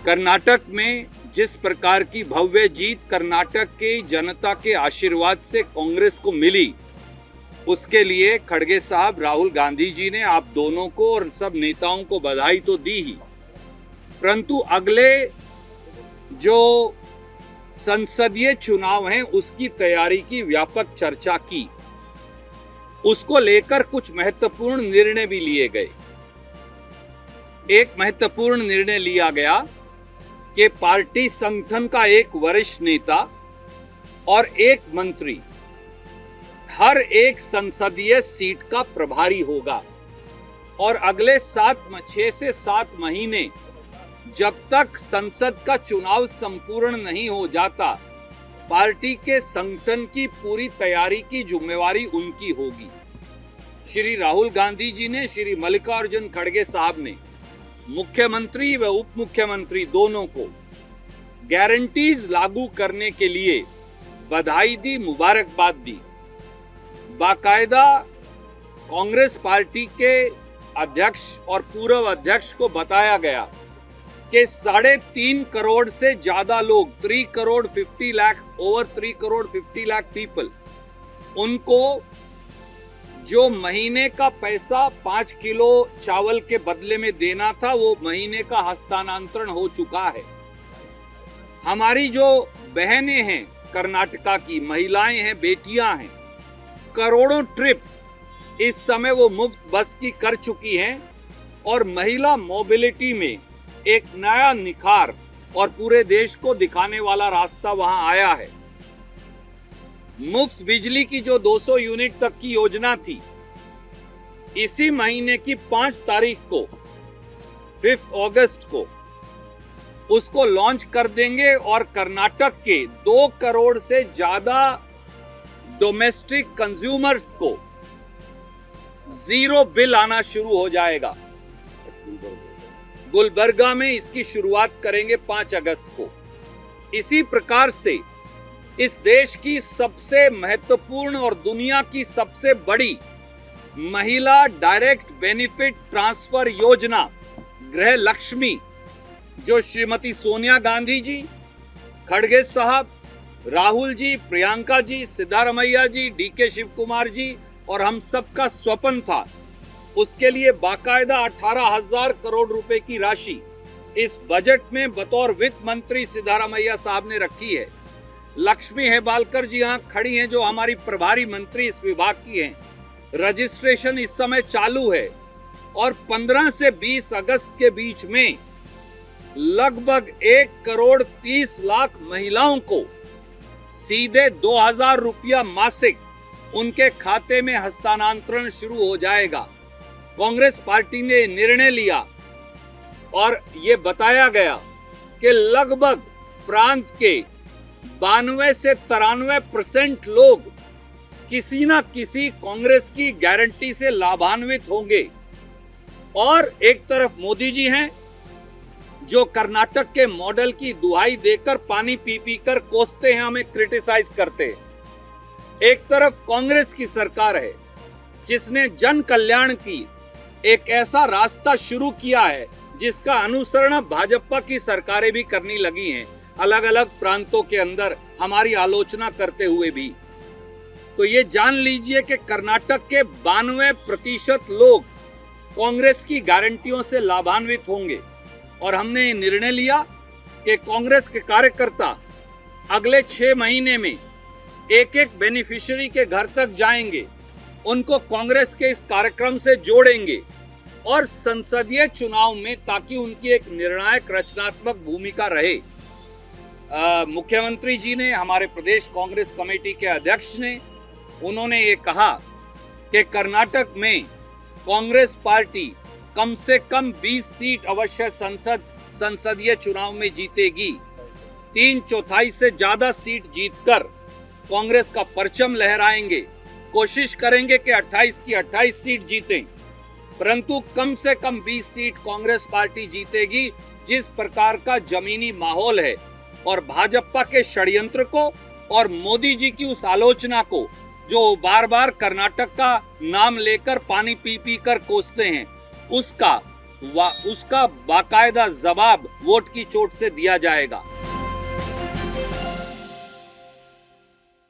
कर्नाटक में जिस प्रकार की भव्य जीत कर्नाटक की जनता के आशीर्वाद से कांग्रेस को मिली, उसके लिए खड़गे साहब, राहुल गांधी जी ने आप दोनों को और सब नेताओं को बधाई तो दी ही, परंतु अगले जो संसदीय चुनाव हैं उसकी तैयारी की व्यापक चर्चा की। उसको लेकर कुछ महत्वपूर्ण निर्णय भी लिए गए। एक महत्वपूर्ण निर्णय लिया गया कि पार्टी संगठन का एक वरिष्ठ नेता और एक मंत्री हर एक संसदीय सीट का प्रभारी होगा और अगले 6 से 7 महीने जब तक संसद का चुनाव संपूर्ण नहीं हो जाता, पार्टी के संगठन की पूरी तैयारी की जिम्मेवारी उनकी होगी। श्री राहुल गांधी जी ने, श्री मल्लिकार्जुन खड़गे साहब ने मुख्यमंत्री व उप मुख्यमंत्री दोनों को गारंटीज लागू करने के लिए बधाई दी, मुबारकबाद दी। बाकायदा कांग्रेस पार्टी के अध्यक्ष और पूर्व अध्यक्ष को बताया गया कि 3.5 करोड़ से ज्यादा लोग, 3 करोड़ 50 लाख, ओवर 3 करोड़ 50 लाख पीपल, उनको जो महीने का पैसा 5 किलो चावल के बदले में देना था, वो महीने का हस्तांतरण हो चुका है। हमारी जो बहनें हैं कर्नाटका की, महिलाएं हैं, बेटियां हैं, करोड़ों ट्रिप्स इस समय वो मुफ्त बस की कर चुकी हैं और महिला मोबिलिटी में एक नया निखार और पूरे देश को दिखाने वाला रास्ता वहां आया है। मुफ्त बिजली की जो 200 यूनिट तक की योजना थी, इसी महीने की 5 तारीख को, 5 अगस्त को उसको लॉन्च कर देंगे और कर्नाटक के 2 करोड़ से ज्यादा डोमेस्टिक कंज्यूमर्स को जीरो बिल आना शुरू हो जाएगा। गुलबर्गा में इसकी शुरुआत करेंगे 5 अगस्त को। इसी प्रकार से इस देश की सबसे महत्वपूर्ण और दुनिया की सबसे बड़ी महिला डायरेक्ट बेनिफिट ट्रांसफर योजना गृह लक्ष्मी, जो श्रीमती सोनिया गांधी जी, खड़गे साहब, राहुल जी, प्रियंका जी, सिद्धारमैया जी, डीके शिव कुमार जी और हम सबका स्वप्न था, उसके लिए बाकायदा 18,000 करोड़ रुपए की राशि इस बजट में बतौर वित्त मंत्री सिद्धारमैया साहब ने रखी है। लक्ष्मी हेबालकर जी यहाँ खड़ी हैं, जो हमारी प्रभारी मंत्री इस विभाग की हैं। रजिस्ट्रेशन इस समय चालू है और 15 से 20 अगस्त के बीच में लगभग 1 करोड़ 30 लाख महिलाओं को सीधे 2,000 रुपया मासिक उनके खाते में हस्तांतरण शुरू हो जाएगा। कांग्रेस पार्टी ने निर्णय लिया और ये बताया गया कि लगभग प्रांत के 92 से 93% लोग किसी ना किसी कांग्रेस की गारंटी से लाभान्वित होंगे। और एक तरफ मोदी जी हैं, जो कर्नाटक के मॉडल की दुहाई देकर पानी पी पी कर कोसते हैं, हमें क्रिटिसाइज करते हैं। एक तरफ कांग्रेस की सरकार है, जिसने जन कल्याण की एक ऐसा रास्ता शुरू किया है जिसका अनुसरण भाजपा की सरकारें भी करने लगी हैं, अलग अलग प्रांतों के अंदर हमारी आलोचना करते हुए भी। तो ये जान लीजिए कि कर्नाटक के 92% लोग कांग्रेस की गारंटियों से लाभान्वित होंगे और हमने निर्णय लिया कि कांग्रेस के कार्यकर्ता अगले 6 महीने में एक बेनिफिशियरी के घर तक जाएंगे, उनको कांग्रेस के इस कार्यक्रम से जोड़ेंगे और संसदीय चुनाव में, ताकि उनकी एक निर्णायक रचनात्मक भूमिका रहे। मुख्यमंत्री जी ने, हमारे प्रदेश कांग्रेस कमेटी के अध्यक्ष ने, उन्होंने ये कहा कि कर्नाटक में कांग्रेस पार्टी कम से कम 20 सीट अवश्य संसदीय चुनाव में जीतेगी। 3/4 से ज्यादा सीट जीतकर कांग्रेस का परचम लहराएंगे। कोशिश करेंगे कि 28 की 28 सीट जीतें, परंतु कम से कम 20 सीट कांग्रेस पार्टी जीतेगी। जिस प्रकार का जमीनी माहौल है और भाजपा के षड्यंत्र को और मोदी जी की उस आलोचना को, जो बार बार कर्नाटक का नाम लेकर पानी पी पी कर कोसते हैं, उसका उसका बाकायदा जवाब वोट की चोट से दिया जाएगा।